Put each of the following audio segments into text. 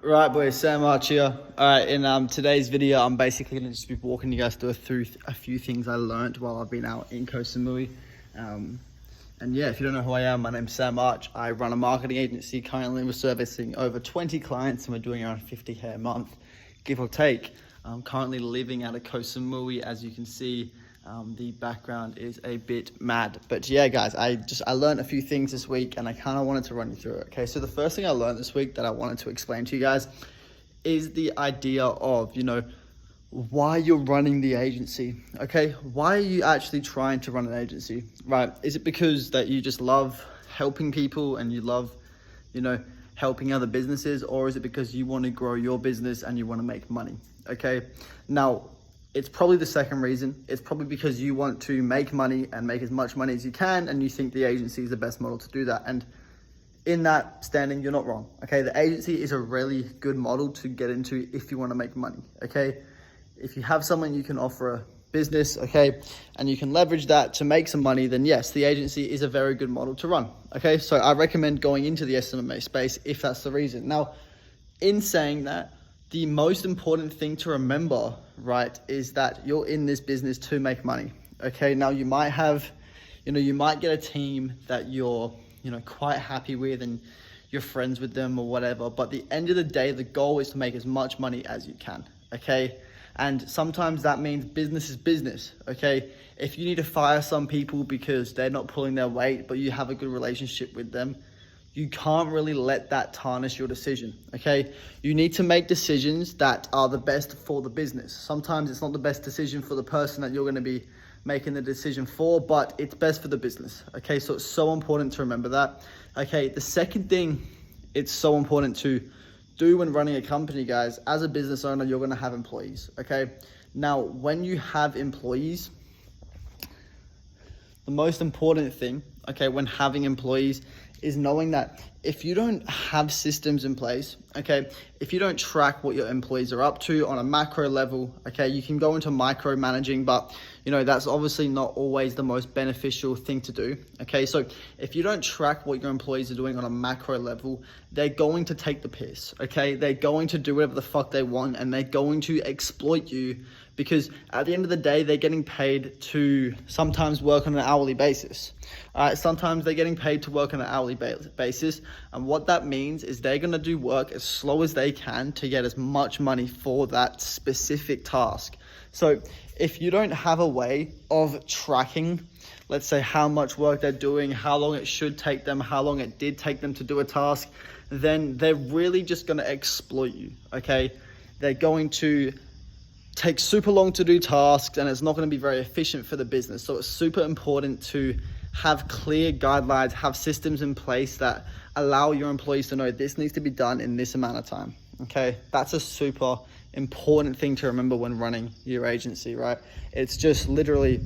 Right, boys, Sam Arch here. Alright, in today's video, I'm basically going to just be walking you guys through a few things I learned while I've been out in Koh Samui. And yeah, if you don't know who I am, my name's Sam Arch. I run a marketing agency. Currently, we're servicing over 20 clients and we're doing around 50K a month, give or take. I'm currently living out of Koh Samui. As you can see, the background is a bit mad. But yeah, guys, I learned a few things this week and I kind of wanted to run you through it. Okay, so the first thing I learned this week that I wanted to explain to you guys is the idea of, why you're running the agency. Okay, why are you actually trying to run an agency, right? Is it because that you just love helping people and you love, helping other businesses, or is it because you want to grow your business and you want to make money? Okay, now it's probably the second reason. It's probably because you want to make money and make as much money as you can, and you think the agency is the best model to do that. And in that standing, you're not wrong. Okay, the agency is a really good model to get into if you want to make money. Okay, if you have someone you can offer a business, okay, and you can leverage that to make some money, then yes, the agency is a very good model to run. Okay, so I recommend going into the SMMA space if that's the reason. Now, in saying that, the most important thing to remember, right, is that you're in this business to make money. Okay, now you might have, you might get a team that you're, quite happy with and you're friends with them or whatever, but at the end of the day, the goal is to make as much money as you can. Okay, and sometimes that means business is business. Okay, if you need to fire some people because they're not pulling their weight, but you have a good relationship with them, you can't really let that tarnish your decision. Okay, you need to make decisions that are the best for the business. Sometimes it's not the best decision for the person that you're going to be making the decision for, but it's best for the business. Okay, so it's so important to remember that. Okay, the second thing it's so important to do when running a company, guys, as a business owner, you're going to have employees. Okay, now when you have employees, the most important thing, okay, when having employees is knowing that if you don't have systems in place, okay, if you don't track what your employees are up to on a macro level, okay, you can go into micromanaging, but that's obviously not always the most beneficial thing to do. Okay, so if you don't track what your employees are doing on a macro level, they're going to take the piss. Okay, they're going to do whatever the fuck they want and they're going to exploit you, because at the end of the day, they're getting paid to sometimes work on an hourly basis. Sometimes they're getting paid to work on an hourly basis. And what that means is they're going to do work as slow as they can to get as much money for that specific task. So if you don't have a way of tracking, let's say how much work they're doing, how long it should take them, how long it did take them to do a task, then they're really just going to exploit you. Okay, they're going to take super long to do tasks and it's not going to be very efficient for the business. So it's super important to have clear guidelines, have systems in place that allow your employees to know this needs to be done in this amount of time. Okay, that's a super important thing to remember when running your agency, right? It's just literally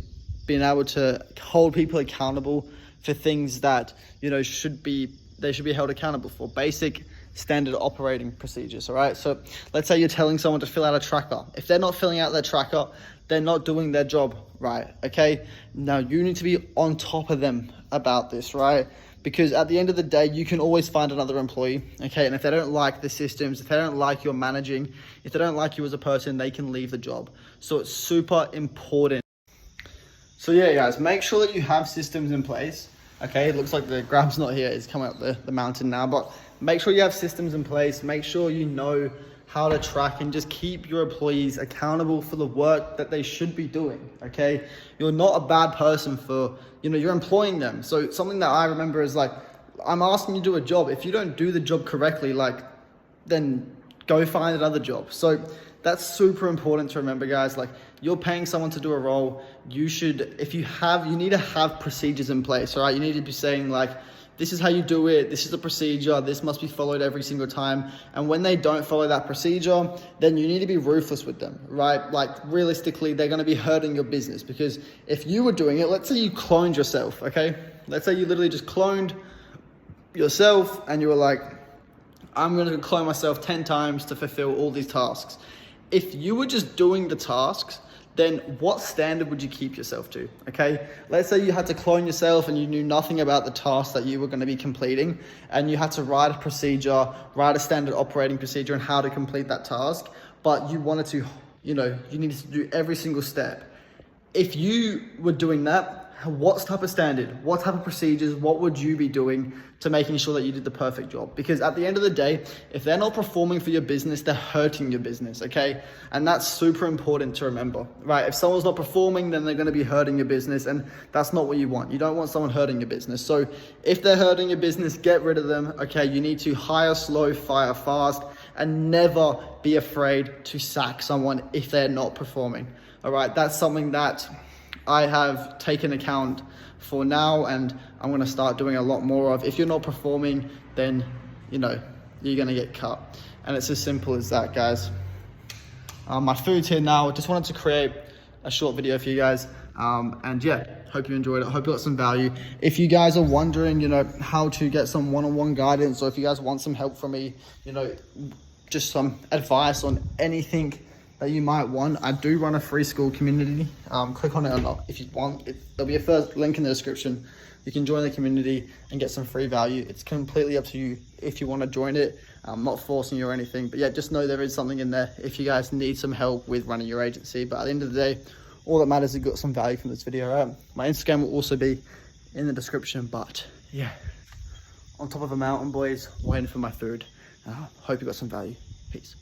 being able to hold people accountable for things that they should be held accountable for. Basic standard operating procedures. All right, so let's say you're telling someone to fill out a tracker. If they're not filling out their tracker, they're not doing their job right. Okay, now you need to be on top of them about this, right? Because at the end of the day, you can always find another employee. Okay, and if they don't like the systems, if they don't like your managing, if they don't like you as a person, they can leave the job. So it's super important. So yeah, guys, make sure that you have systems in place. Okay, it looks like the Grab's not here. It's coming up the mountain now, but make sure you have systems in place. Make sure you know how to track and just keep your employees accountable for the work that they should be doing. Okay, you're not a bad person for, you're employing them. So something that I remember is like, I'm asking you to do a job. If you don't do the job correctly, then go find another job. So that's super important to remember, guys. Like, you're paying someone to do a role. You need to have procedures in place, all right? You need to be saying this is how you do it. This is a procedure. This must be followed every single time. And when they don't follow that procedure, then you need to be ruthless with them, right? Like, realistically, they're going to be hurting your business, because if you were doing it, let's say you cloned yourself, okay? Let's say you literally just cloned yourself and you were like, I'm going to clone myself 10 times to fulfill all these tasks. If you were just doing the tasks, then what standard would you keep yourself to? Okay, let's say you had to clone yourself and you knew nothing about the task that you were going to be completing, and you had to write a procedure, write a standard operating procedure on how to complete that task, but you wanted to, you needed to do every single step. If you were doing that, what type of standard, what type of procedures, what would you be doing to making sure that you did the perfect job? Because at the end of the day, if they're not performing for your business, they're hurting your business, okay? And that's super important to remember, right? If someone's not performing, then they're going to be hurting your business, and that's not what you want. You don't want someone hurting your business. So if they're hurting your business, get rid of them, okay? You need to hire slow, fire fast, and never be afraid to sack someone if they're not performing, all right? That's something that I have taken account for now, and I'm going to start doing a lot more of. If you're not performing, then you're going to get cut, and it's as simple as that, guys. My food's here now. Just wanted to create a short video for you guys, and yeah, hope you enjoyed it. Hope you got some value. If you guys are wondering how to get some one-on-one guidance, or if you guys want some help from me, just some advice on anything that you might want, I do run a free school community. Click on it or not if you want. There'll be a first link in the description. You can join the community and get some free value. It's completely up to you if you want to join it. I'm not forcing you or anything, but yeah, just know there is something in there if you guys need some help with running your agency. But at the end of the day, all that matters is you got some value from this video. My Instagram will also be in the description. But yeah, on top of a mountain, boys, waiting for my food. Hope you got some value. Peace.